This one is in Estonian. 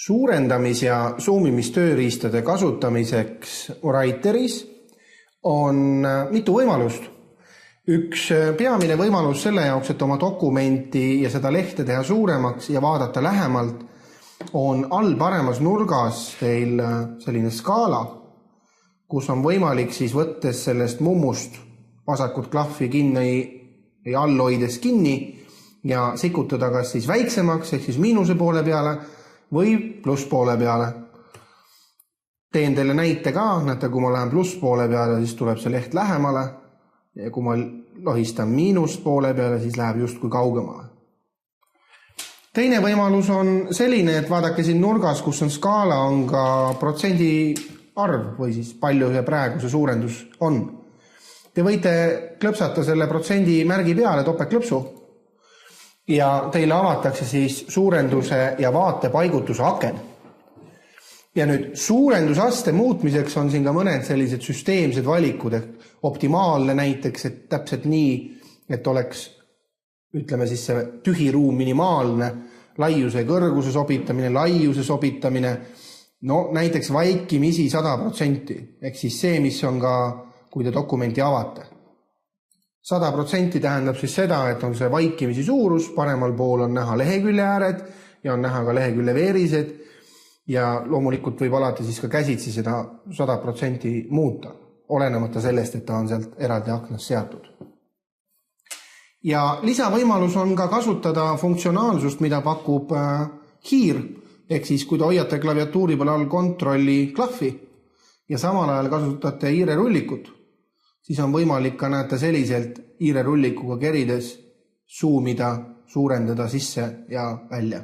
Suurendamis- ja suumimistööriistade kasutamiseks Writeris on mitu võimalust. Üks peamine võimalus selle jaoks, et oma dokumenti ja seda lehte teha suuremaks ja vaadata lähemalt, on all paremas nurgas teil selline skaala, kus on võimalik siis võttes sellest mummust vasakut klahvi kinni ja all hoides kinni ja sikutada kas siis väiksemaks ehk siis miinuse poole peale või plusspoole peale. Teen teile näite ka, näete, kui ma lähen plusspoole peale, siis tuleb see leht lähemale ja kui ma lohistan miinuspoole peale, siis läheb justkui kaugemale. Teine võimalus on selline, et vaadake siin nurgas, kus on skaala, on ka protsendi arv või siis palju see praegu see suurendus on. Te võite klõpsata selle protsendi märgi peale topeltklõpsu ja teile avatakse siis suurenduse ja vaate paigutuse aken. Ja nüüd suurendusaste muutmiseks on siin ka mõned sellised süsteemsed valikud, ehk optimaalne näiteks, et täpselt nii, et oleks, ütleme siis see tühi ruum minimaalne, laiuse ja kõrguse sobitamine, laiuse sobitamine, no näiteks vaikimisi 100%, ehk siis see, mis on ka, kui te dokumenti avate. 100% tähendab siis seda, et on see vaikimisi suurus, paremal pool on näha lehekülje ääred ja on näha ka lehekülje veerised ja loomulikult võib alati siis ka käsitsi seda 100% muuta, olenemata sellest, et ta on sealt eraldi aknas seatud. Ja lisavõimalus on ka kasutada funktsionaalsust, mida pakub hiir, ehk siis kui te hoiate klaviatuuri peal all kontrolli klahvi ja samal ajal kasutate hiirerullikut, siis on võimalik ka näete selliselt hiirerullikuga kerides suumida, suurendada sisse ja välja.